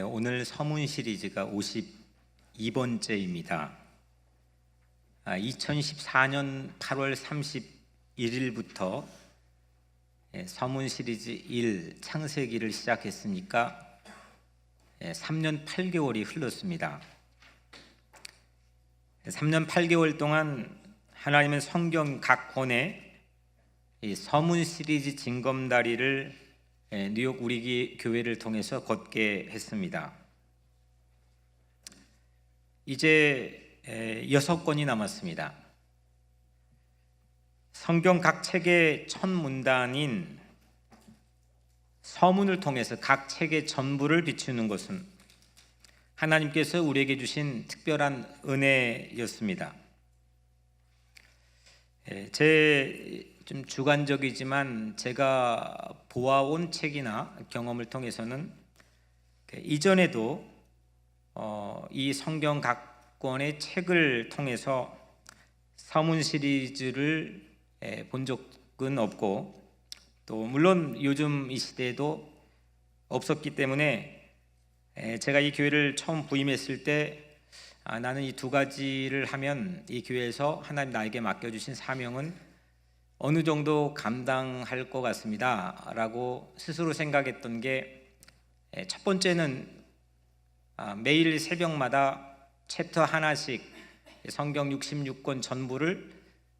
오늘 서문 시리즈가 52번째입니다. 2014년 8월 31일부터 서문 시리즈 1 창세기를 시작했으니까 3년 8개월이 흘렀습니다. 3년 8개월 동안 하나님은 성경 각 권에 서문 시리즈 징검다리를 뉴욕 우리 교회를 통해서 걷게 했습니다. 이제 6권이 남았습니다. 성경 각 책의 첫 문단인 서문을 통해서 각 책의 전부를 비추는 것은 하나님께서 우리에게 주신 특별한 은혜였습니다. 좀 주관적이지만 제가 보아온 책이나 경험을 통해서는 이전에도 이 성경 각 권의 책을 통해서 서문 시리즈를 본 적은 없고, 또 물론 요즘 이 시대에도 없었기 때문에 제가 이 교회를 처음 부임했을 때 나는 이 두 가지를 하면 이 교회에서 하나님 나에게 맡겨주신 사명은 어느 정도 감당할 것 같습니다 라고 스스로 생각했던 게, 첫 번째는 매일 새벽마다 챕터 하나씩 성경 66권 전부를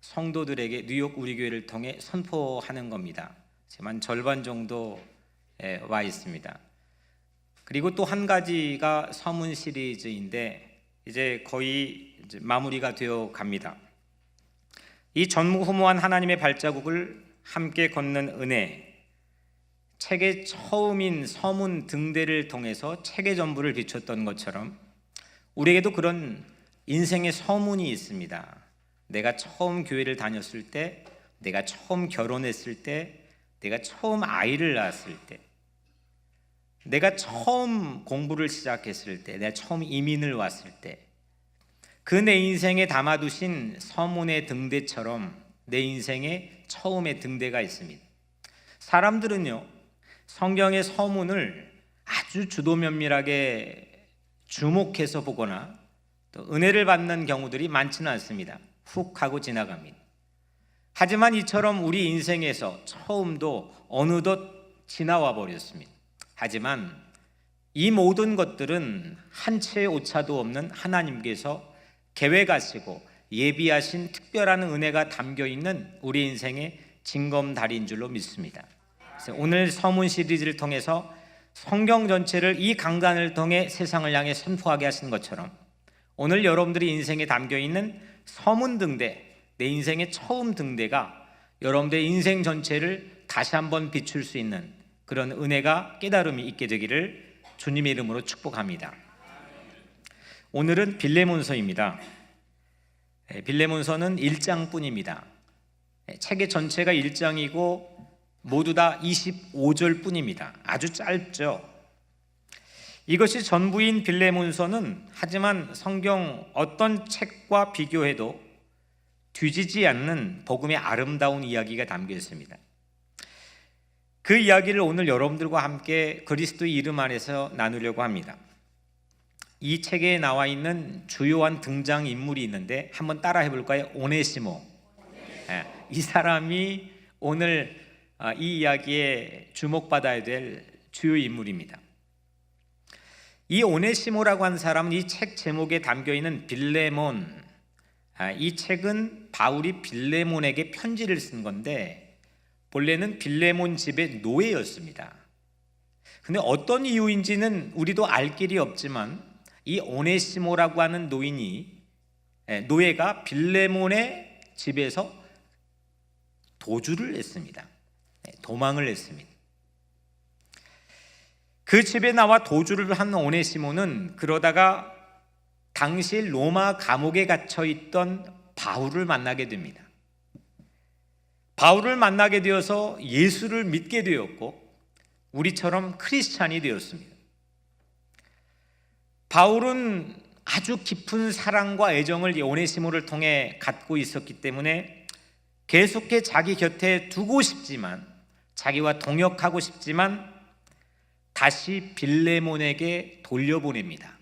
성도들에게 뉴욕 우리 교회를 통해 선포하는 겁니다. 지금 한 절반 정도 와 있습니다. 그리고 또 한 가지가 서문 시리즈인데 이제 거의 마무리가 되어 갑니다. 이 전무후무한 하나님의 발자국을 함께 걷는 은혜, 책의 처음인 서문 등대를 통해서 책의 전부를 비췄던 것처럼 우리에게도 그런 인생의 서문이 있습니다. 내가 처음 교회를 다녔을 때, 내가 처음 결혼했을 때, 내가 처음 아이를 낳았을 때, 내가 처음 공부를 시작했을 때, 내가 처음 이민을 왔을 때, 그 내 인생에 담아두신 서문의 등대처럼 내 인생의 처음의 등대가 있습니다. 사람들은요, 성경의 서문을 아주 주도면밀하게 주목해서 보거나 또 은혜를 받는 경우들이 많지는 않습니다. 훅 하고 지나갑니다. 하지만 이처럼 우리 인생에서 처음도 어느덧 지나와 버렸습니다. 하지만 이 모든 것들은 한 채의 오차도 없는 하나님께서 계획하시고 예비하신 특별한 은혜가 담겨있는 우리 인생의 징검다리인 줄로 믿습니다. 그래서 오늘 서문 시리즈를 통해서 성경 전체를 이 강단을 통해 세상을 향해 선포하게 하신 것처럼 오늘 여러분들이 인생에 담겨있는 서문 등대, 내 인생의 처음 등대가 여러분들의 인생 전체를 다시 한번 비출 수 있는 그런 은혜가, 깨달음이 있게 되기를 주님의 이름으로 축복합니다. 오늘은 빌레몬서입니다. 빌레몬서는 1장뿐입니다. 책의 전체가 1장이고 모두 다 25절 뿐입니다. 아주 짧죠. 이것이 전부인 빌레몬서는 하지만 성경 어떤 책과 비교해도 뒤지지 않는 복음의 아름다운 이야기가 담겨 있습니다. 그 이야기를 오늘 여러분들과 함께 그리스도의 이름 안에서 나누려고 합니다. 이 책에 나와 있는 주요한 등장인물이 있는데 한번 따라 해볼까요? 오네시모. 이 사람이 오늘 이 이야기에 주목받아야 될 주요 인물입니다. 이 오네시모라고 한 사람은 이 책 제목에 담겨있는 빌레몬, 이 책은 바울이 빌레몬에게 편지를 쓴 건데 본래는 빌레몬 집의 노예였습니다. 근데 어떤 이유인지는 우리도 알 길이 없지만 이 오네시모라고 하는 노예가 빌레몬의 집에서 도주를 했습니다. 도망을 했습니다. 그 집에 나와 도주를 한 오네시모는 그러다가 당시 로마 감옥에 갇혀 있던 바울을 만나게 됩니다. 바울을 만나게 되어서 예수를 믿게 되었고 우리처럼 크리스찬이 되었습니다. 바울은 아주 깊은 사랑과 애정을 오네시모를 통해 갖고 있었기 때문에 계속해 자기 곁에 두고 싶지만, 자기와 동역하고 싶지만 다시 빌레몬에게 돌려보냅니다.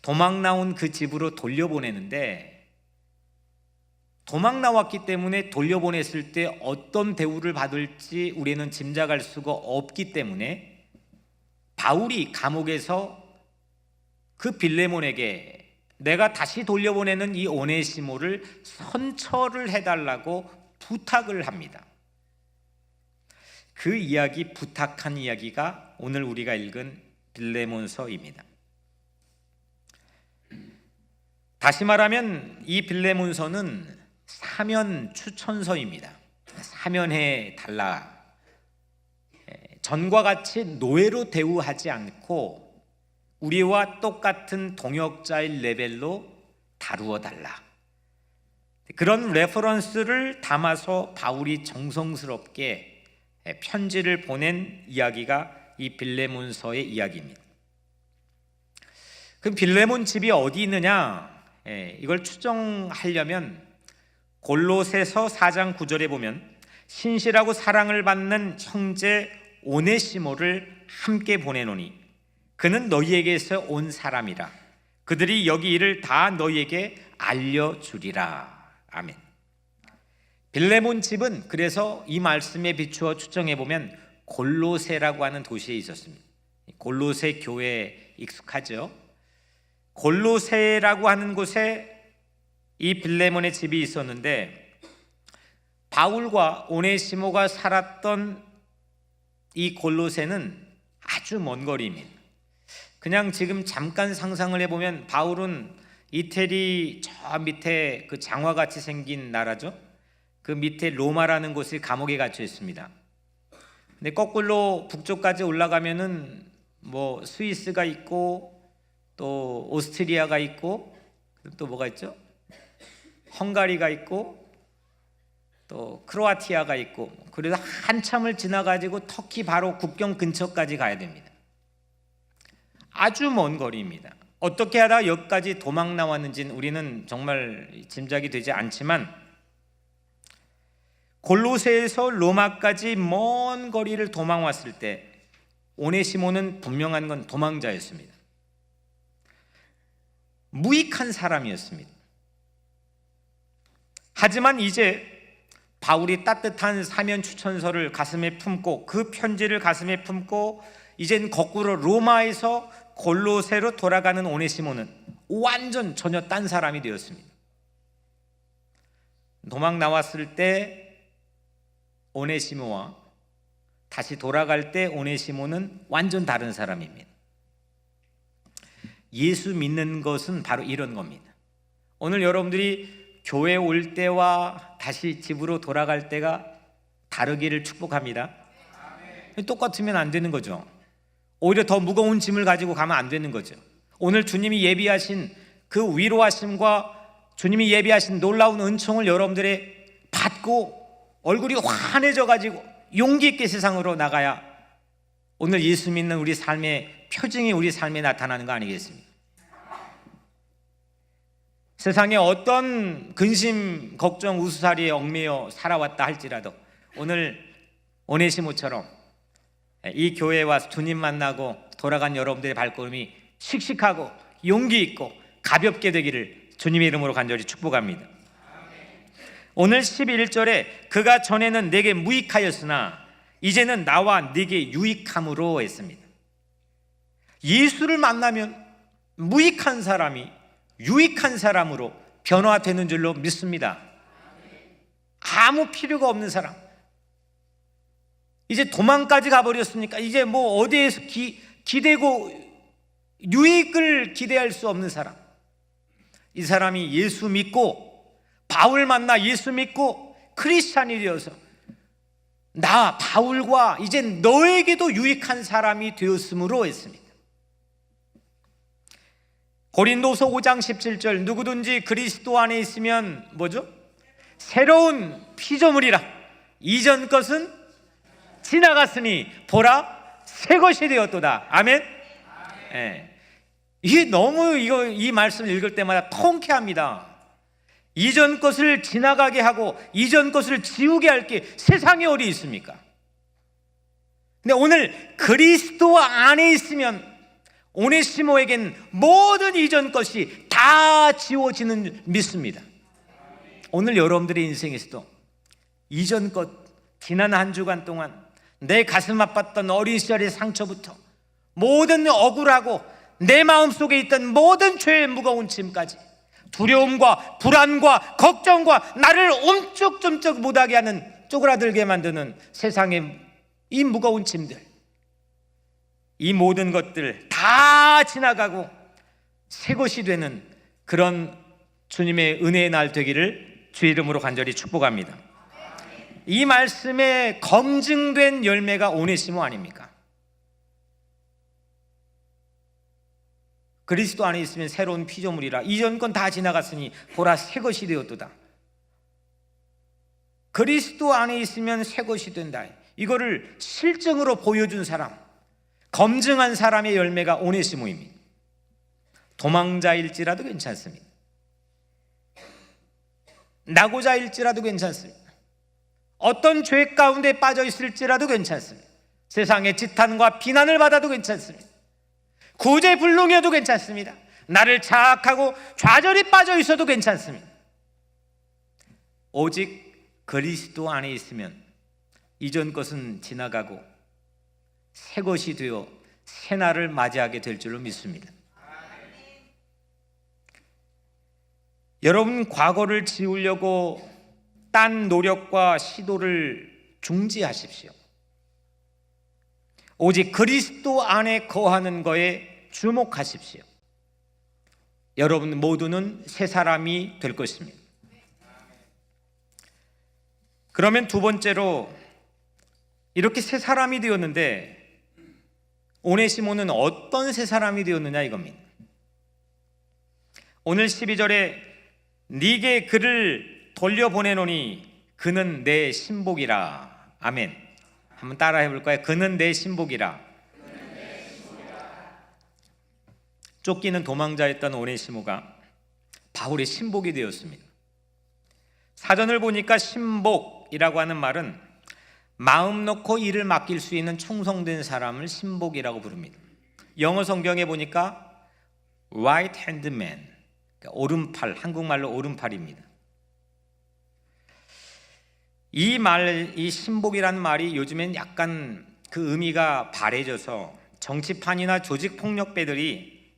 도망 나온 그 집으로 돌려보내는데, 도망 나왔기 때문에 돌려보냈을 때 어떤 대우를 받을지 우리는 짐작할 수가 없기 때문에 바울이 감옥에서 그 빌레몬에게 내가 다시 돌려보내는 이 오네시모를 선처를 해달라고 부탁을 합니다. 그 이야기, 부탁한 이야기가 오늘 우리가 읽은 빌레몬서입니다. 다시 말하면 이 빌레몬서는 사면 추천서입니다. 사면해 달라. 전과 같이 노예로 대우하지 않고 우리와 똑같은 동역자의 레벨로 다루어 달라. 그런 레퍼런스를 담아서 바울이 정성스럽게 편지를 보낸 이야기가 이 빌레몬서의 이야기입니다. 그럼 빌레몬 집이 어디 있느냐? 이걸 추정하려면 골로새서 4장 9절에 보면 신실하고 사랑을 받는 형제 오네시모를 함께 보내노니 그는 너희에게서 온 사람이라. 그들이 여기 일을 다 너희에게 알려주리라. 아멘. 빌레몬 집은 그래서 이 말씀에 비추어 추정해 보면 골로새라고 하는 도시에 있었습니다. 골로새 교회에 익숙하죠. 골로새라고 하는 곳에 이 빌레몬의 집이 있었는데, 바울과 오네시모가 살았던 이 골로새는 아주 먼 거리입니다. 그냥 지금 잠깐 상상을 해보면 바울은 이태리 저 밑에 그 장화같이 생긴 나라죠. 그 밑에 로마라는 곳에 감옥에 갇혀 있습니다. 근데 거꾸로 북쪽까지 올라가면은 뭐 스위스가 있고 또 오스트리아가 있고 또 뭐가 있죠? 헝가리가 있고 또 크로아티아가 있고, 그래서 한참을 지나가지고 터키 바로 국경 근처까지 가야 됩니다. 아주 먼 거리입니다. 어떻게 하다 여기까지 도망 나왔는지는 우리는 정말 짐작이 되지 않지만, 골로새에서 로마까지 먼 거리를 도망 왔을 때 오네시모는 분명한 건 도망자였습니다. 무익한 사람이었습니다. 하지만 이제 바울이 따뜻한 사면 추천서를 가슴에 품고 그 편지를 가슴에 품고 이젠 거꾸로 로마에서 골로새로 돌아가는 오네시모는 완전 전혀 딴 사람이 되었습니다. 도망 나왔을 때 오네시모와 다시 돌아갈 때 오네시모는 완전 다른 사람입니다. 예수 믿는 것은 바로 이런 겁니다. 오늘 여러분들이 교회 올 때와 다시 집으로 돌아갈 때가 다르기를 축복합니다. 똑같으면 안 되는 거죠. 오히려 더 무거운 짐을 가지고 가면 안 되는 거죠. 오늘 주님이 예비하신 그 위로하심과 주님이 예비하신 놀라운 은총을 여러분들이 받고 얼굴이 환해져 가지고 용기 있게 세상으로 나가야 오늘 예수 믿는 우리 삶의 표징이 우리 삶에 나타나는 거 아니겠습니까? 세상에 어떤 근심, 걱정, 우수사리에 얽매여 살아왔다 할지라도 오늘 오네시모처럼 이 교회에 와서 주님 만나고 돌아간 여러분들의 발걸음이 씩씩하고 용기 있고 가볍게 되기를 주님의 이름으로 간절히 축복합니다. 오늘 11절에 그가 전에는 내게 무익하였으나 이제는 나와 네게 유익함으로 했습니다. 예수를 만나면 무익한 사람이 유익한 사람으로 변화되는 줄로 믿습니다. 아무 필요가 없는 사람, 이제 도망까지 가버렸으니까 이제 뭐 어디에서 기대고 유익을 기대할 수 없는 사람, 이 사람이 예수 믿고 바울 만나 예수 믿고 크리스찬이 되어서 나 바울과 이제 너에게도 유익한 사람이 되었으므로 했습니다. 고린도서 5장 17절 누구든지 그리스도 안에 있으면 뭐죠? 새로운 피조물이라 이전 것은 지나갔으니 보라 새 것이 되었도다. 아멘. 예. 이게 너무 이 말씀을 읽을 때마다 통쾌합니다. 이전 것을 지나가게 하고 이전 것을 지우게 할 게 세상에 어디 있습니까? 근데 오늘 그리스도 안에 있으면 오네시모에겐 모든 이전 것이 다 지워지는 믿습니다. 오늘 여러분들의 인생에서도 이전 것, 지난 한 주간 동안 내 가슴 아팠던 어린 시절의 상처부터 모든 억울하고 내 마음속에 있던 모든 죄의 무거운 짐까지, 두려움과 불안과 걱정과 나를 움쩍움쩍 못하게 하는, 쪼그라들게 만드는 세상의 이 무거운 짐들, 이 모든 것들 다 지나가고 새 것이 되는 그런 주님의 은혜의 날 되기를 주 이름으로 간절히 축복합니다. 이 말씀에 검증된 열매가 오네시모 아닙니까? 그리스도 안에 있으면 새로운 피조물이라, 이전 건 다 지나갔으니 보라 새 것이 되었도다. 그리스도 안에 있으면 새 것이 된다. 이거를 실증으로 보여준 사람, 검증한 사람의 열매가 오네시모입니다. 도망자일지라도 괜찮습니다. 낙오자일지라도 괜찮습니다. 어떤 죄 가운데 빠져 있을지라도 괜찮습니다. 세상의 지탄과 비난을 받아도 괜찮습니다. 구제불능이어도 괜찮습니다. 나를 자학하고 좌절이 빠져 있어도 괜찮습니다. 오직 그리스도 안에 있으면 이전 것은 지나가고 새 것이 되어 새 날을 맞이하게 될 줄로 믿습니다. 여러분, 과거를 지우려고 딴 노력과 시도를 중지하십시오. 오직 그리스도 안에 거하는 거에 주목하십시오. 여러분 모두는 새 사람이 될 것입니다. 그러면 두 번째로, 이렇게 새 사람이 되었는데 오네시모는 어떤 새 사람이 되었느냐 이겁니다. 오늘 12절에 네게 그를 돌려보내노니 그는 내 신복이라. 아멘. 한번 따라해 볼까요? 그는 내 신복이라. 쫓기는 도망자였던 오네시모가 바울의 신복이 되었습니다. 사전을 보니까 신복이라고 하는 말은 마음 놓고 일을 맡길 수 있는 충성된 사람을 신복이라고 부릅니다. 영어 성경에 보니까 right hand man, 그러니까 오른팔, 한국말로 오른팔입니다. 이 신복이라는 말이 요즘엔 약간 그 의미가 바래져서 정치판이나 조직폭력배들이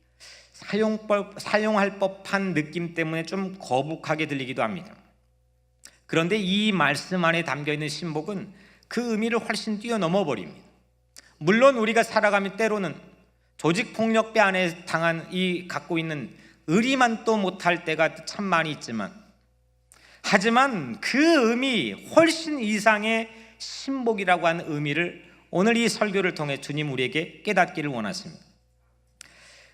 사용할 법한 느낌 때문에 좀 거북하게 들리기도 합니다. 그런데 이 말씀 안에 담겨있는 신복은 그 의미를 훨씬 뛰어넘어 버립니다. 물론 우리가 살아가면 때로는 조직폭력배 안에 갖고 있는 의리만도 못할 때가 참 많이 있지만, 하지만 그 의미 훨씬 이상의 신복이라고 하는 의미를 오늘 이 설교를 통해 주님 우리에게 깨닫기를 원하십니다.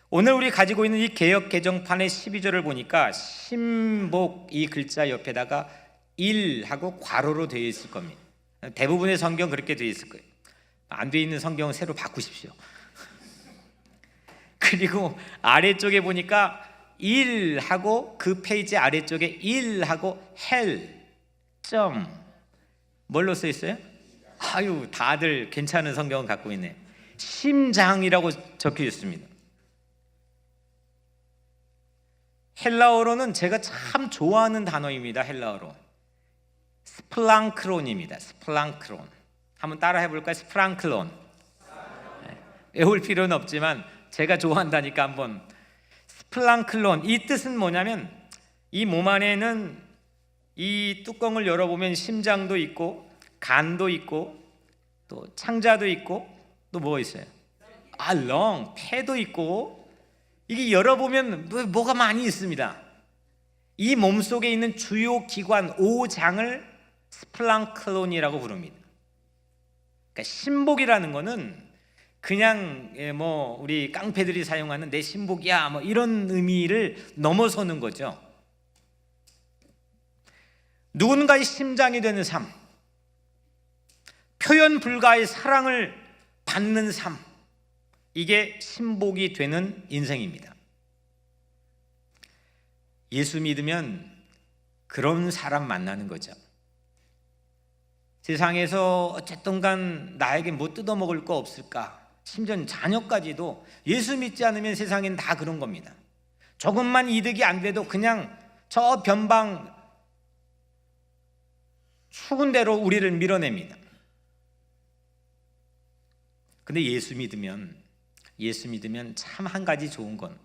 오늘 우리 가지고 있는 이 개역 개정판의 12절을 보니까 신복 이 글자 옆에다가 일하고 괄호로 되어 있을 겁니다. 대부분의 성경 그렇게 되어 있을 거예요. 안 되어 있는 성경은 새로 바꾸십시오. 그리고 아래쪽에 보니까 일하고 그 페이지 아래쪽에 일하고 헬 점 뭘로 써 있어요? 아유, 다들 괜찮은 성경을 갖고 있네. 심장이라고 적혀 있습니다. 헬라어로는 제가 참 좋아하는 단어입니다. 헬라어로 스플랑크론입니다. 스플랑크론. 한번 따라 해볼까요? 스플랑크론. 외울 필요는 없지만 제가 좋아한다니까 한번. 스플랑클론, 이 뜻은 뭐냐면 이 몸 안에는 이 뚜껑을 열어보면 심장도 있고 간도 있고 또 창자도 있고 또 뭐가 있어요? 렁, 폐도 있고, 이게 열어보면 뭐가 많이 있습니다. 이 몸속에 있는 주요 기관 5장을 스플랑클론이라고 부릅니다. 그러니까 신복이라는 거는 그냥 뭐 우리 깡패들이 사용하는 내 신복이야 뭐 이런 의미를 넘어서는 거죠. 누군가의 심장이 되는 삶, 표현 불가의 사랑을 받는 삶, 이게 신복이 되는 인생입니다. 예수 믿으면 그런 사람 만나는 거죠. 세상에서 어쨌든 간 나에게 뭐 뜯어먹을 거 없을까? 심지어 자녀까지도 예수 믿지 않으면 세상엔 다 그런 겁니다. 조금만 이득이 안 돼도 그냥 저 변방 추운 대로 우리를 밀어냅니다. 근데 예수 믿으면 참 한 가지 좋은 건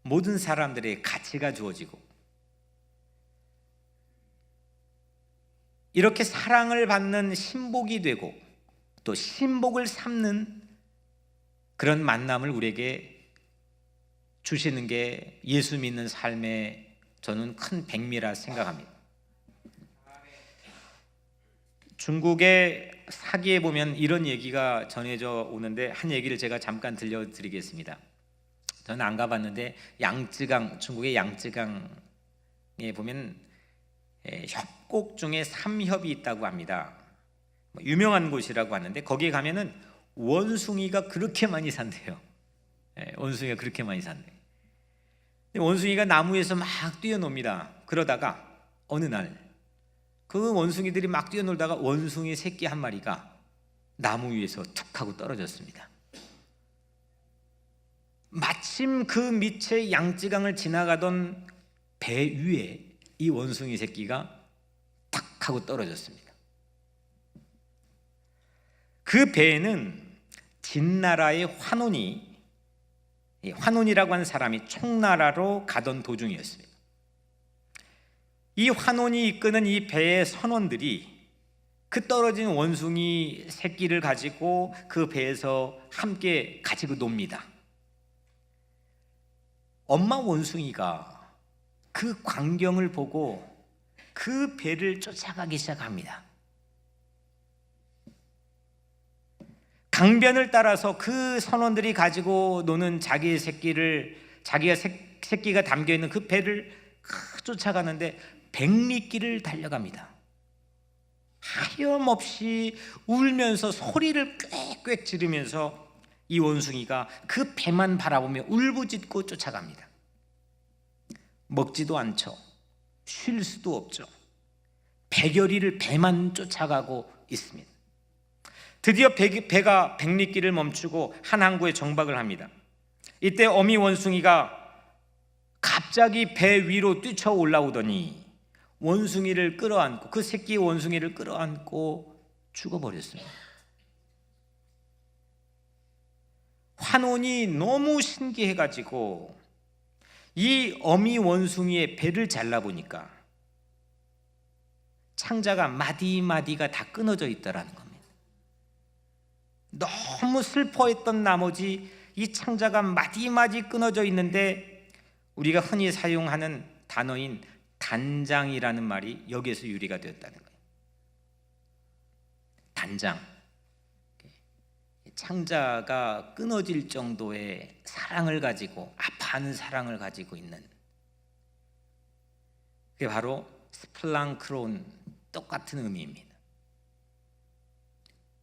모든 사람들의 가치가 주어지고 이렇게 사랑을 받는 신복이 되고 또 신복을 삼는 그런 만남을 우리에게 주시는 게 예수 믿는 삶의 저는 큰 백미라 생각합니다. 중국의 사기에 보면 이런 얘기가 전해져 오는데 한 얘기를 제가 잠깐 들려드리겠습니다. 저는 안 가봤는데 중국의 양쯔강에 보면 협곡 중에 삼협이 있다고 합니다. 유명한 곳이라고 하는데 거기에 가면은 원숭이가 그렇게 많이 산대요. 원숭이가 그렇게 많이 산대. 원숭이가 나무에서 막 뛰어놉니다. 그러다가 어느 날 그 원숭이들이 막 뛰어놀다가 원숭이 새끼 한 마리가 나무 위에서 툭 하고 떨어졌습니다. 마침 그 밑에 양쯔강을 지나가던 배 위에 이 원숭이 새끼가 탁 하고 떨어졌습니다. 그 배에는 진나라의 환혼이라고 하는 사람이 총나라로 가던 도중이었습니다. 이 환혼이 이끄는 이 배의 선원들이 그 떨어진 원숭이 새끼를 가지고 그 배에서 함께 가지고 놉니다. 엄마 원숭이가 그 광경을 보고 그 배를 쫓아가기 시작합니다. 강변을 따라서 그 선원들이 가지고 노는 자기의 자기가 새끼가 담겨있는 그 배를 쫓아가는데 백리길을 달려갑니다. 하염없이 울면서 소리를 꽥꽥 지르면서 이 원숭이가 그 배만 바라보며 울부짖고 쫓아갑니다. 먹지도 않죠. 쉴 수도 없죠. 백여리를 배만 쫓아가고 있습니다. 드디어 배가 백리길을 멈추고 한 항구에 정박을 합니다. 이때 어미 원숭이가 갑자기 배 위로 뛰쳐 올라오더니 원숭이를 끌어안고 그 새끼 원숭이를 끌어안고 죽어버렸습니다. 환혼이 너무 신기해가지고 이 어미 원숭이의 배를 잘라보니까 창자가 마디마디가 다 끊어져 있더라는 겁니다. 너무 슬퍼했던 나머지 이 창자가 마디마디 끊어져 있는데 우리가 흔히 사용하는 단어인 단장이라는 말이 여기에서 유래가 되었다는 거예요. 단장. 창자가 끊어질 정도의 사랑을 가지고 아파하는 사랑을 가지고 있는 그게 바로 스플랑크론 똑같은 의미입니다.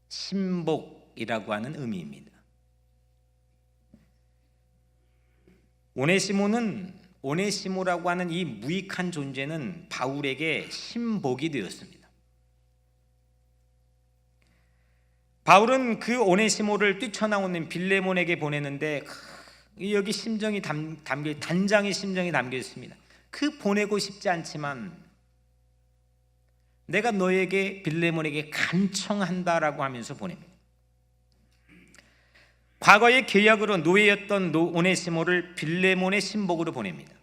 신복이라고 하는 의미입니다. 오네시모라고 하는 이 무익한 존재는 바울에게 신복이 되었습니다. 바울은 그 오네시모를 뛰쳐나오는 빌레몬에게 보내는데 여기 심정이 단장의 심정이 담겨 있습니다. 그 보내고 싶지 않지만 내가 너에게 빌레몬에게 간청한다라고 하면서 보냅니다. 과거의 계약으로 노예였던 오네시모를 빌레몬의 신복으로 보냅니다.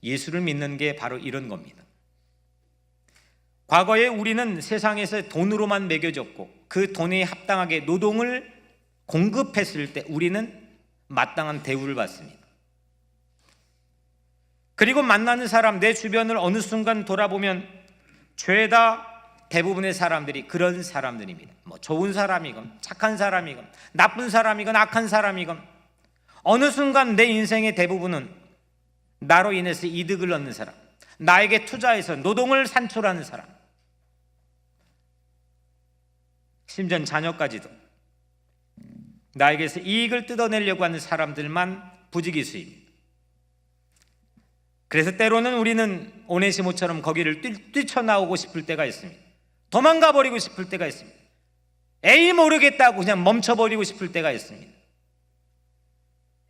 예수를 믿는 게 바로 이런 겁니다. 과거에 우리는 세상에서 돈으로만 매겨졌고 그 돈에 합당하게 노동을 공급했을 때 우리는 마땅한 대우를 받습니다. 그리고 만나는 사람, 내 주변을 어느 순간 돌아보면 죄다 대부분의 사람들이 그런 사람들입니다. 뭐 좋은 사람이건 착한 사람이건 나쁜 사람이건 악한 사람이건 어느 순간 내 인생의 대부분은 나로 인해서 이득을 얻는 사람, 나에게 투자해서 노동을 산출하는 사람, 심지어 자녀까지도 나에게서 이익을 뜯어내려고 하는 사람들만 부지기수입니다. 그래서 때로는 우리는 오네시모처럼 거기를 뛰쳐나오고 싶을 때가 있습니다. 도망가 버리고 싶을 때가 있습니다. 에이 모르겠다고 그냥 멈춰버리고 싶을 때가 있습니다.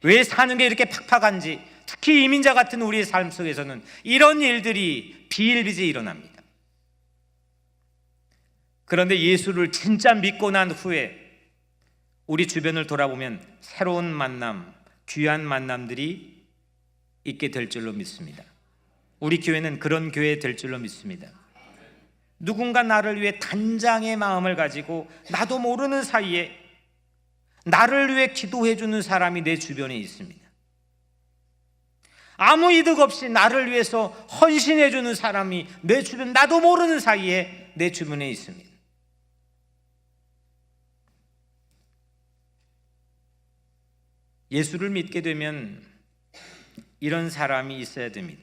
왜 사는 게 이렇게 팍팍한지, 특히 이민자 같은 우리의 삶 속에서는 이런 일들이 비일비재 일어납니다. 그런데 예수를 진짜 믿고 난 후에 우리 주변을 돌아보면 새로운 만남, 귀한 만남들이 있게 될 줄로 믿습니다. 우리 교회는 그런 교회 될 줄로 믿습니다. 누군가 나를 위해 단장의 마음을 가지고 나도 모르는 사이에 나를 위해 기도해 주는 사람이 내 주변에 있습니다. 아무 이득 없이 나를 위해서 헌신해 주는 사람이 내 주변, 나도 모르는 사이에 내 주변에 있습니다. 예수를 믿게 되면 이런 사람이 있어야 됩니다.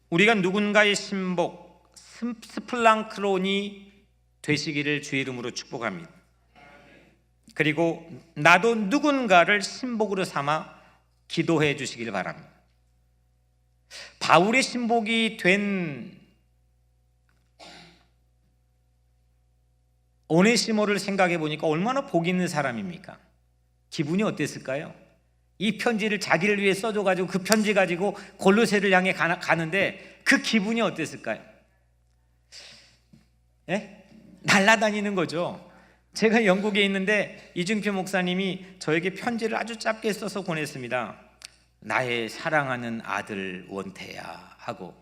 우리가 누군가의 신복, 스플랑크론이 되시기를 주의 이름으로 축복합니다. 그리고 나도 누군가를 신복으로 삼아 기도해 주시길 바랍니다. 바울의 신복이 된 오네시모를 생각해 보니까 얼마나 복 있는 사람입니까? 기분이 어땠을까요? 이 편지를 자기를 위해 써줘가지고 그 편지 가지고 골로새를 향해 가는데 그 기분이 어땠을까요? 예? 날아다니는 거죠. 제가 영국에 있는데 이준표 목사님이 저에게 편지를 아주 짧게 써서 보냈습니다. 나의 사랑하는 아들 원태야 하고,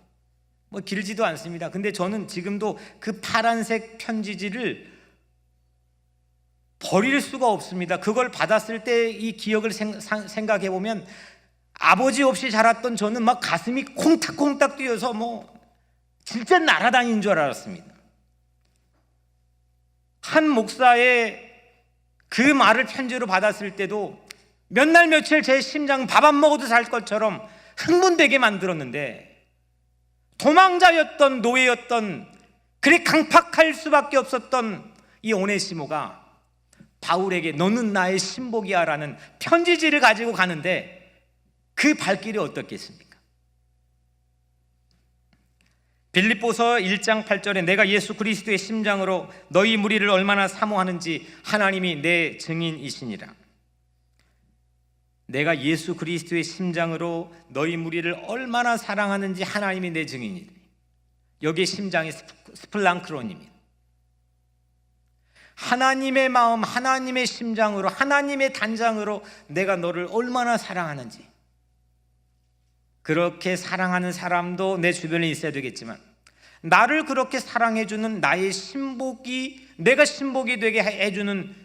뭐 길지도 않습니다. 근데 저는 지금도 그 파란색 편지지를 버릴 수가 없습니다. 그걸 받았을 때 이 기억을 생각해 보면 아버지 없이 자랐던 저는 막 가슴이 콩닥콩닥 뛰어서 뭐 진짜 날아다닌 줄 알았습니다. 한 목사의 그 말을 편지로 받았을 때도 몇 날 며칠 제 심장 밥 안 먹어도 살 것처럼 흥분되게 만들었는데, 도망자였던 노예였던 그리 강팍할 수밖에 없었던 이 오네시모가 바울에게 너는 나의 신복이야 라는 편지지를 가지고 가는데 그 발길이 어떻겠습니까? 빌립보서 1장 8절에 내가 예수 그리스도의 심장으로 너희 무리를 얼마나 사모하는지 하나님이 내 증인이시니라. 내가 예수 그리스도의 심장으로 너희 무리를 얼마나 사랑하는지 하나님이 내 증인이다. 여기에 심장이 스플랑크론입니다. 하나님의 마음, 하나님의 심장으로, 하나님의 단장으로 내가 너를 얼마나 사랑하는지, 그렇게 사랑하는 사람도 내 주변에 있어야 되겠지만 나를 그렇게 사랑해주는 나의 신복이, 내가 신복이 되게 해주는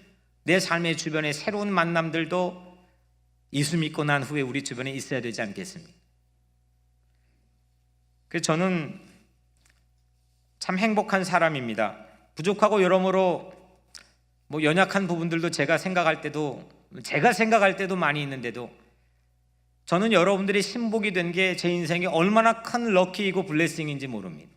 내 삶의 주변에 새로운 만남들도 예수 믿고 난 후에 우리 주변에 있어야 되지 않겠습니까? 그래서 저는 참 행복한 사람입니다. 부족하고 여러모로 뭐 연약한 부분들도 제가 생각할 때도 많이 있는데도 저는 여러분들이 신복이 된 게 제 인생에 얼마나 큰 럭키이고 블레싱인지 모릅니다.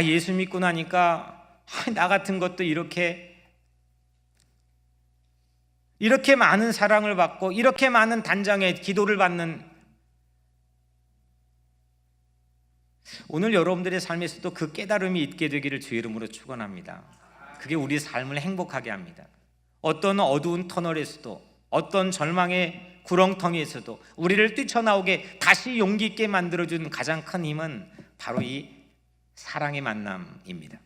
예수 믿고 나니까 나 같은 것도 이렇게 많은 사랑을 받고 이렇게 많은 단장의 기도를 받는, 오늘 여러분들의 삶에서도 그 깨달음이 있게 되기를 주의 이름으로 축원합니다. 그게 우리 삶을 행복하게 합니다. 어떤 어두운 터널에서도, 어떤 절망의 구렁텅이에서도 우리를 뛰쳐나오게 다시 용기 있게 만들어준 가장 큰 힘은 바로 이 사랑의 만남입니다.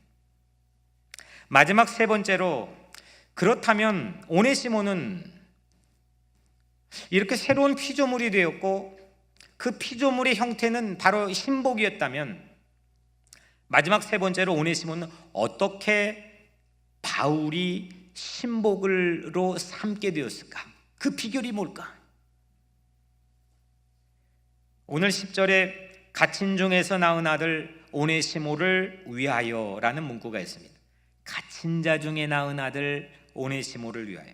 마지막 세 번째로, 그렇다면 오네시모는 이렇게 새로운 피조물이 되었고 그 피조물의 형태는 바로 신복이었다면, 마지막 세 번째로 오네시모는 어떻게 바울이 신복으로 삼게 되었을까? 그 비결이 뭘까? 오늘 10절에 갇힌 중에서 낳은 아들 오네시모를 위하여 라는 문구가 있습니다. 갇힌 자 중에 낳은 아들 오네시모를 위하여.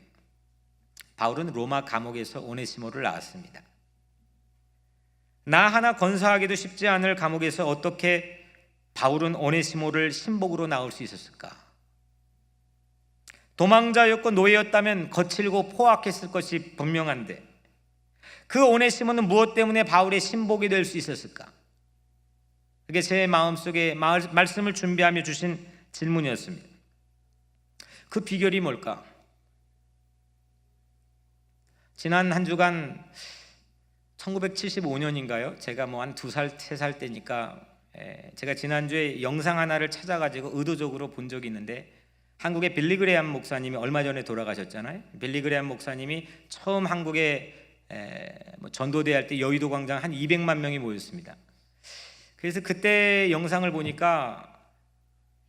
바울은 로마 감옥에서 오네시모를 낳았습니다. 나 하나 건사하기도 쉽지 않을 감옥에서 어떻게 바울은 오네시모를 신복으로 낳을 수 있었을까? 도망자였고 노예였다면 거칠고 포악했을 것이 분명한데 그 오네시모는 무엇 때문에 바울의 신복이 될 수 있었을까? 그게 제 마음속에 말씀을 준비하며 주신 질문이었습니다. 그 비결이 뭘까? 지난 한 주간 1975년인가요? 제가 뭐 한 2살, 3살 때니까 제가 지난주에 영상 하나를 찾아가지고 의도적으로 본 적이 있는데, 한국의 빌리 그레이엄 목사님이 얼마 전에 돌아가셨잖아요. 빌리 그레이엄 목사님이 처음 한국에 전도대 할 때 여의도 광장 한 200만 명이 모였습니다. 그래서 그때 영상을 보니까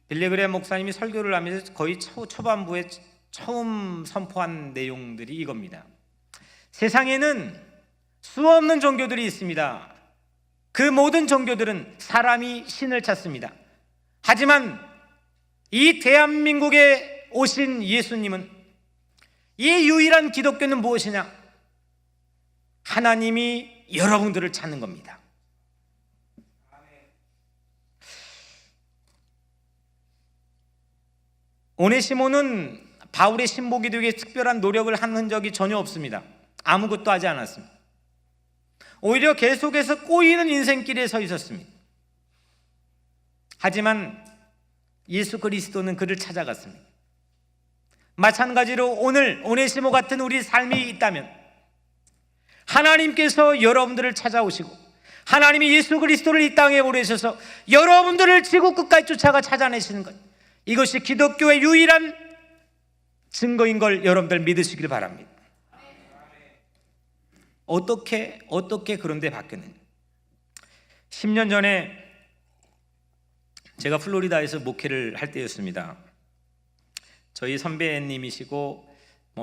빌리 그레이엄 목사님이 설교를 하면서 거의 초반부에 처음 선포한 내용들이 이겁니다. 세상에는 수없는 종교들이 있습니다. 그 모든 종교들은 사람이 신을 찾습니다. 하지만 이 대한민국에 오신 예수님은, 이 유일한 기독교는 무엇이냐? 하나님이 여러분들을 찾는 겁니다. 오네시모는 바울의 신복이 되기 위해 특별한 노력을 한 흔적이 전혀 없습니다. 아무것도 하지 않았습니다. 오히려 계속해서 꼬이는 인생길에 서 있었습니다. 하지만 예수 그리스도는 그를 찾아갔습니다. 마찬가지로 오늘 오네시모 같은 우리 삶이 있다면 하나님께서 여러분들을 찾아오시고 하나님이 예수 그리스도를 이 땅에 보내셔서 여러분들을 지구 끝까지 쫓아가 찾아내시는 것, 이것이 기독교의 유일한 증거인 걸 여러분들 믿으시길 바랍니다. 어떻게 그런데 바뀌었는지. 10년 전에 제가 플로리다에서 목회를 할 때였습니다. 저희 선배님이시고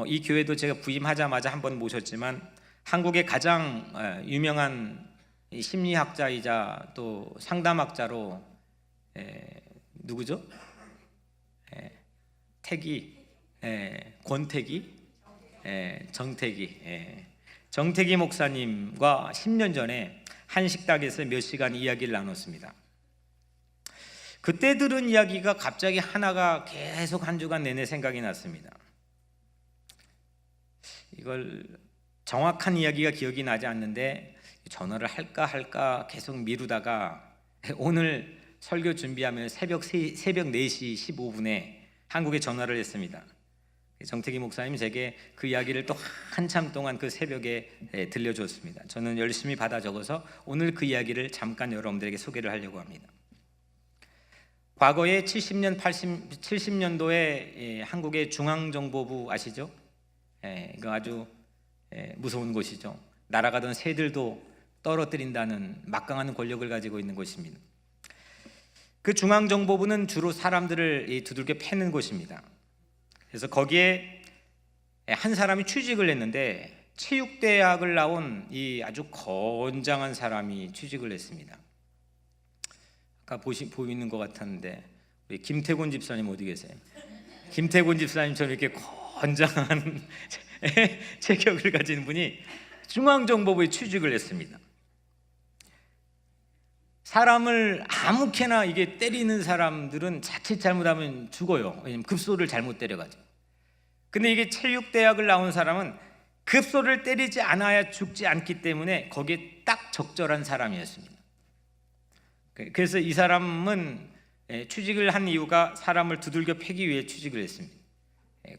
이 교회도 제가 부임하자마자 한번 모셨지만 한국의 가장 유명한 심리학자이자 또 상담학자로 누구죠? 정태기 목사님과 10년 전에 한 식탁에서 몇 시간 이야기를 나눴습니다. 그때 들은 이야기가 갑자기 하나가 계속 한 주간 내내 생각이 났습니다. 이걸 정확한 이야기가 기억이 나지 않는데 전화를 할까 계속 미루다가 오늘 설교 준비하면 새벽 4시 15분에 한국에 전화를 했습니다. 정태기 목사님이 제게 그 이야기를 또 한참 동안 그 새벽에 들려줬습니다. 저는 열심히 받아 적어서 오늘 그 이야기를 잠깐 여러분들에게 소개를 하려고 합니다. 과거에 70년도에 한국의 중앙정보부 아시죠? 그 아주 무서운 곳이죠. 날아가던 새들도 떨어뜨린다는 막강한 권력을 가지고 있는 곳입니다. 그 중앙정보부는 주로 사람들을 두들겨 패는 곳입니다. 그래서 거기에 한 사람이 취직을 했는데 체육대학을 나온 이 아주 건장한 사람이 취직을 했습니다. 아까 보이는 것 같았는데 우리 김태곤 집사님 어디 계세요? 김태곤 집사님처럼 이렇게 건장한 체격을 가진 분이 중앙정보부에 취직을 했습니다. 사람을 아무렇게나 이게 때리는 사람들은 자칫 잘못하면 죽어요. 왜냐면 급소를 잘못 때려가지고. 근데 이게 체육대학을 나온 사람은 급소를 때리지 않아야 죽지 않기 때문에 거기에 딱 적절한 사람이었습니다. 그래서 이 사람은 취직을 한 이유가 사람을 두들겨 패기 위해 취직을 했습니다.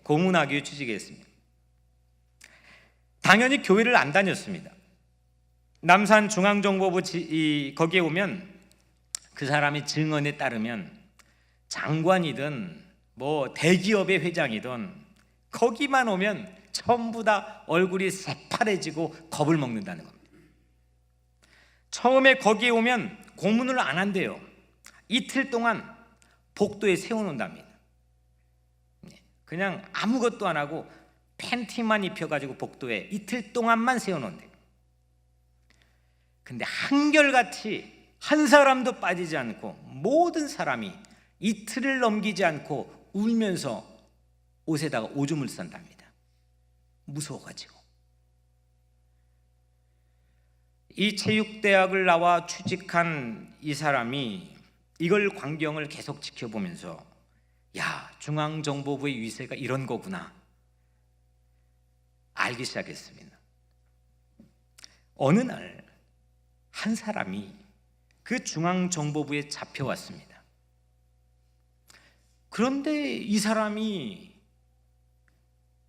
고문하기 위해 취직했습니다. 당연히 교회를 안 다녔습니다. 남산 중앙정보부 거기에 오면 그 사람의 증언에 따르면 장관이든 뭐 대기업의 회장이든 거기만 오면 전부 다 얼굴이 새파래지고 겁을 먹는다는 겁니다. 처음에 거기에 오면 고문을 안 한대요. 이틀 동안 복도에 세워놓는답니다. 그냥 아무것도 안 하고 팬티만 입혀가지고 복도에 이틀 동안만 세워놓는대요. 근데 한결같이 한 사람도 빠지지 않고 모든 사람이 이틀을 넘기지 않고 울면서 옷에다가 오줌을 싼답니다. 무서워가지고. 이 체육대학을 나와 취직한 이 사람이 이걸 광경을 계속 지켜보면서 야, 중앙정보부의 위세가 이런 거구나 알기 시작했습니다. 어느 날 한 사람이 그 중앙정보부에 잡혀왔습니다. 그런데 이 사람이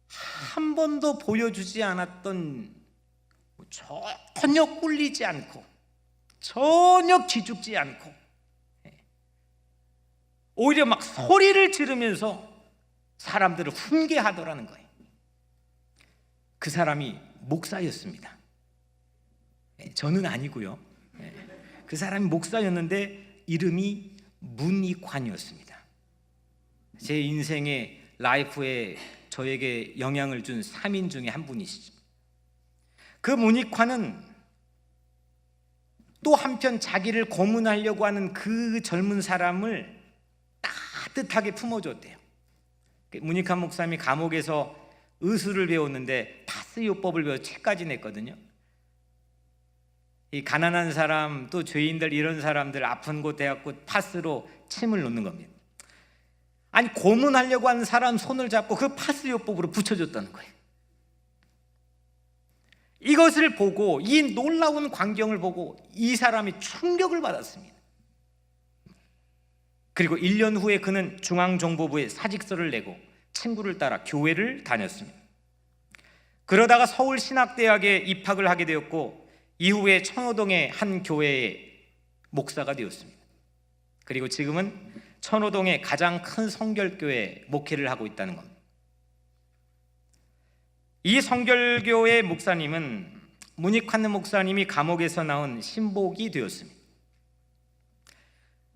한 번도 보여주지 않았던, 전혀 꿀리지 않고 전혀 기죽지 않고 오히려 막 소리를 지르면서 사람들을 훈계하더라는 거예요. 그 사람이 목사였습니다. 저는 아니고요. 그 사람이 목사였는데 이름이 문익환이었습니다. 제 인생의 라이프에 저에게 영향을 준 3인 중에 한 분이시죠. 그 문익환은 또 한편 자기를 고문하려고 하는 그 젊은 사람을 따뜻하게 품어줬대요. 문익환 목사님이 감옥에서 의술을 배웠는데 파스요법을 배워서 책까지 냈거든요. 이 가난한 사람, 또 죄인들, 이런 사람들 아픈 곳 대갖고 파스로 침을 놓는 겁니다. 아니, 고문하려고 하는 사람 손을 잡고 그 파스요법으로 붙여줬다는 거예요. 이것을 보고, 이 놀라운 광경을 보고 이 사람이 충격을 받았습니다. 그리고 1년 후에 그는 중앙정보부에 사직서를 내고 친구를 따라 교회를 다녔습니다. 그러다가 서울신학대학에 입학을 하게 되었고 이후에 천호동의 한 교회의 목사가 되었습니다. 그리고 지금은 천호동의 가장 큰 성결교회 목회를 하고 있다는 겁니다. 이 성결교회 목사님은 문익환 목사님이 감옥에서 나온 신복이 되었습니다.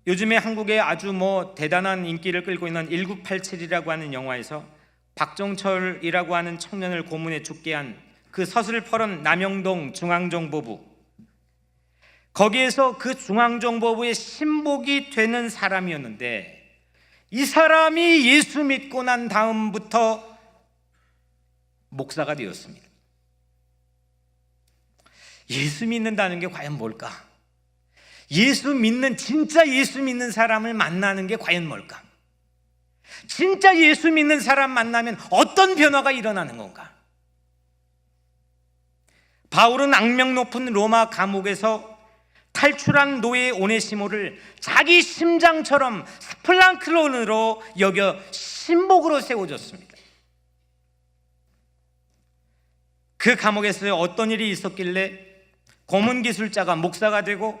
요즘에 한국에 아주 대단한 인기를 끌고 있는 1987이라고 하는 영화에서 박정철이라고 하는 청년을 고문해 죽게 한 그 서슬퍼런 남영동 중앙정보부, 거기에서 그 중앙정보부의 신복이 되는 사람이었는데 이 사람이 예수 믿고 난 다음부터 목사가 되었습니다. 예수 믿는다는 게 과연 뭘까? 진짜 예수 믿는 사람을 만나는 게 과연 뭘까? 진짜 예수 믿는 사람 만나면 어떤 변화가 일어나는 건가? 바울은 악명 높은 로마 감옥에서 탈출한 노예 오네시모를 자기 심장처럼 스플랑크론으로 여겨 신복으로 세워줬습니다. 그 감옥에서 어떤 일이 있었길래 고문 기술자가 목사가 되고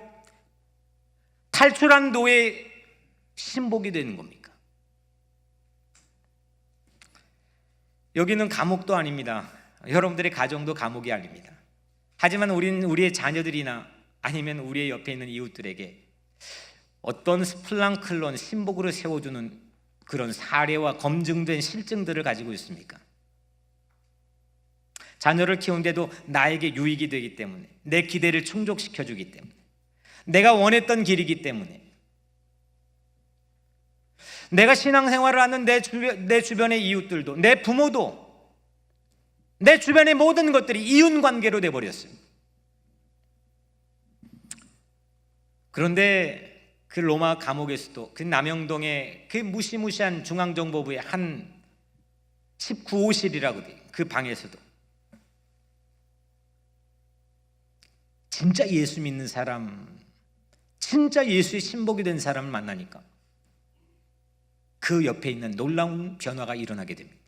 탈출한 노예 신복이 되는 겁니까? 여기는 감옥도 아닙니다. 여러분들의 가정도 감옥이 아닙니다. 하지만 우리는 우리의 자녀들이나 아니면 우리의 옆에 있는 이웃들에게 어떤 스플랑클론 신복으로 세워주는 그런 사례와 검증된 실증들을 가지고 있습니까? 자녀를 키우는데도 나에게 유익이 되기 때문에, 내 기대를 충족시켜주기 때문에, 내가 원했던 길이기 때문에, 내가 신앙생활을 하는 내 주변의 이웃들도, 내 부모도, 내 주변의 모든 것들이 이윤관계로 돼버렸어요. 그런데 그 로마 감옥에서도, 그 남영동의 그 무시무시한 중앙정보부의 한 19호실이라고 돼요. 그 방에서도 진짜 예수 믿는 사람, 진짜 예수의 신복이 된 사람을 만나니까 그 옆에 있는 놀라운 변화가 일어나게 됩니다.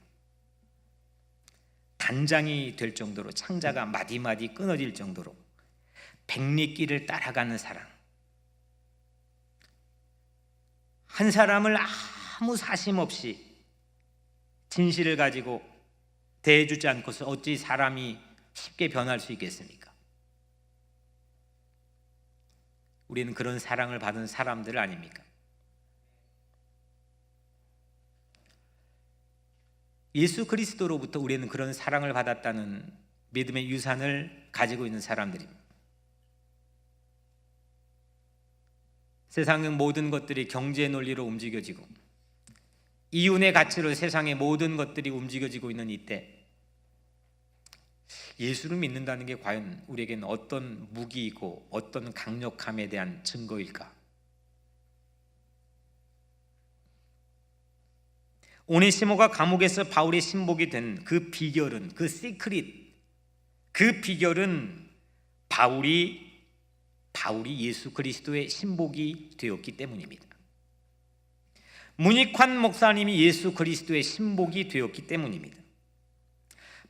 단장이 될 정도로, 창자가 마디마디 끊어질 정도로 백리길을 따라가는 사람, 한 사람을 아무 사심 없이 진실을 가지고 대해주지 않고서 어찌 사람이 쉽게 변할 수 있겠습니까? 우리는 그런 사랑을 받은 사람들 아닙니까? 예수 그리스도로부터 우리는 그런 사랑을 받았다는 믿음의 유산을 가지고 있는 사람들입니다. 세상의 모든 것들이 경제 논리로 움직여지고 이윤의 가치로 세상의 모든 것들이 움직여지고 있는 이때 예수를 믿는다는 게 과연 우리에게는 어떤 무기이고 어떤 강력함에 대한 증거일까? 오네시모가 감옥에서 바울의 신복이 된 그 비결은, 그 시크릿, 그 비결은 바울이 예수 그리스도의 신복이 되었기 때문입니다. 문익환 목사님이 예수 그리스도의 신복이 되었기 때문입니다.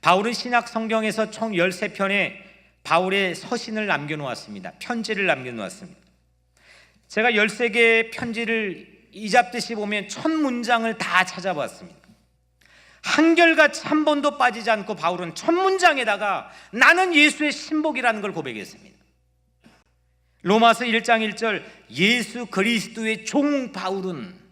바울은 신약 성경에서 총 13편의 바울의 서신을 남겨놓았습니다. 편지를 남겨놓았습니다. 제가 13개의 편지를 이잡듯이 보면 1000문장을 다 찾아봤습니다. 한결같이 한 번도 빠지지 않고 바울은 1000문장에다가 나는 예수의 신복이라는 걸 고백했습니다. 로마서 1장 1절 예수 그리스도의 종 바울은,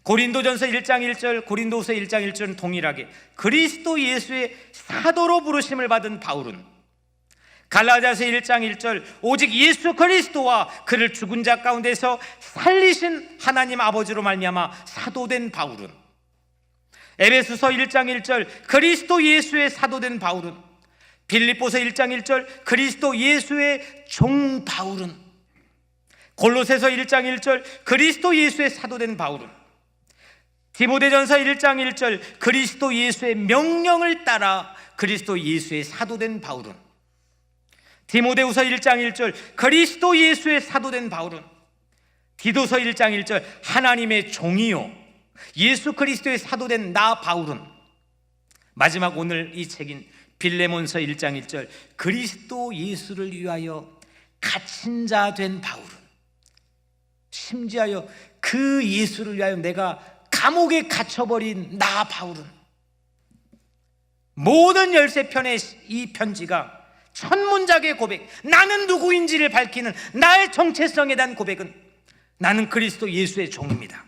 고린도전서 1장 1절, 고린도후서 1장 1절은 동일하게 그리스도 예수의 사도로 부르심을 받은 바울은, 갈라디아서 1장 1절 오직 예수 그리스도와 그를 죽은 자 가운데서 살리신 하나님 아버지로 말미암아 사도된 바울은, 에베소서 1장 1절 그리스도 예수의 사도된 바울은, 빌립보서 1장 1절 그리스도 예수의 종 바울은, 골로새서 1장 1절 그리스도 예수의 사도된 바울은, 디모데전서 1장 1절 그리스도 예수의 명령을 따라 그리스도 예수의 사도된 바울은, 디모데후서 1장 1절 그리스도 예수의 사도된 바울은, 디도서 1장 1절 하나님의 종이요 예수 그리스도의 사도된 나 바울은, 마지막 오늘 이 책인 빌레몬서 1장 1절 그리스도 예수를 위하여 갇힌 자 된 바울은, 심지어 그 예수를 위하여 내가 감옥에 갇혀버린 나 바울은, 모든 13편의 이 편지가 1000문장의 고백, 나는 누구인지를 밝히는 나의 정체성에 대한 고백은 나는 그리스도 예수의 종입니다.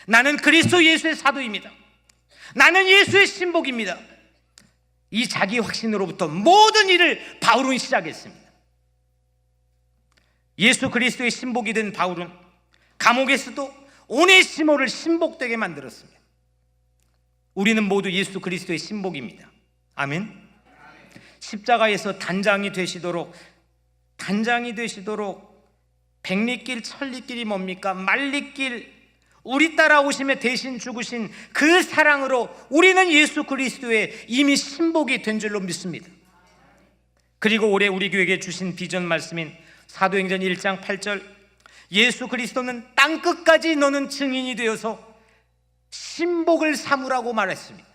나는 그리스도 예수의 사도입니다. 나는 예수의 신복입니다. 이 자기 확신으로부터 모든 일을 바울은 시작했습니다. 예수 그리스도의 신복이 된 바울은 감옥에서도 오네시모를 신복되게 만들었습니다. 우리는 모두 예수 그리스도의 신복입니다. 아멘. 십자가에서 단장이 되시도록 백리길 천리길이 뭡니까? 만리길, 우리 따라오시며 대신 죽으신 그 사랑으로 우리는 예수 그리스도의 이미 신복이 된 줄로 믿습니다. 그리고 올해 우리 교회에게 주신 비전 말씀인 사도행전 1장 8절 예수 그리스도는 땅끝까지 너는 증인이 되어서 신복을 삼으라고 말했습니다.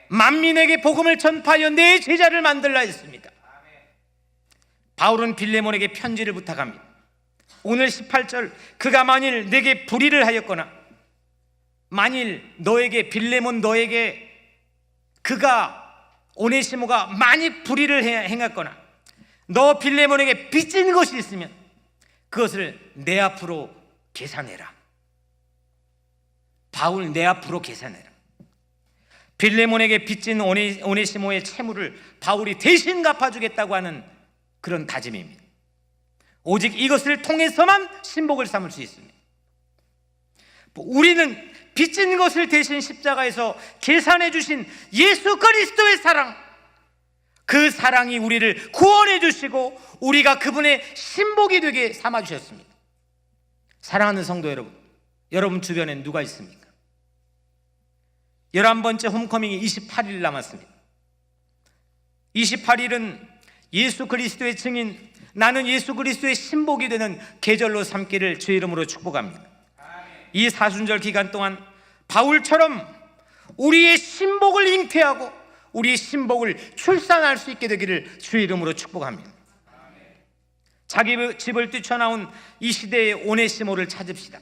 만민에게 복음을 전파하여 내 제자를 만들라 했습니다. 바울은 빌레몬에게 편지를 부탁합니다. 오늘 18절 그가 만일 내게 불의를 하였거나, 만일 너에게 빌레몬 너에게 그가 오네시모가 많이 불의를 행했거나 너 빌레몬에게 빚진 것이 있으면 그것을 내 앞으로 계산해라. 바울 내 앞으로 계산해라. 빌레몬에게 빚진 오네시모의 채무를 바울이 대신 갚아주겠다고 하는 그런 다짐입니다. 오직 이것을 통해서만 신복을 삼을 수 있습니다. 우리는 빚진 것을 대신 십자가에서 계산해 주신 예수 그리스도의 사랑, 그 사랑이 우리를 구원해 주시고 우리가 그분의 신복이 되게 삼아 주셨습니다. 사랑하는 성도 여러분, 여러분 주변에 누가 있습니까? 11번째 홈커밍이 28일 남았습니다. 28일은 예수 그리스도의 증인, 나는 예수 그리스도의 신복이 되는 계절로 삼기를 주의 이름으로 축복합니다. 이 사순절 기간 동안 바울처럼 우리의 신복을 잉태하고 우리의 신복을 출산할 수 있게 되기를 주의 이름으로 축복합니다. 자기 집을 뛰쳐나온 이 시대의 오네시모를 찾읍시다.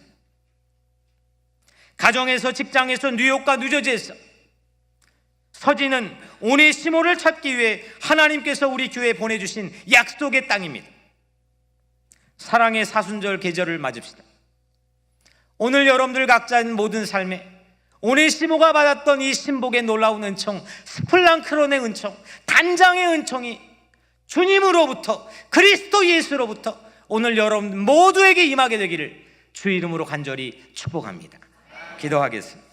가정에서, 직장에서, 뉴욕과 뉴저지에서 서지는 오네시모를 찾기 위해 하나님께서 우리 교회에 보내주신 약속의 땅입니다. 사랑의 사순절 계절을 맞읍시다. 오늘 여러분들 각자의 모든 삶에 오네시모가 받았던 이 신복의 놀라운 은총, 스플랑크론의 은총, 단장의 은총이 주님으로부터, 그리스도 예수로부터 오늘 여러분 모두에게 임하게 되기를 주의 이름으로 간절히 축복합니다. 기도하겠습니다.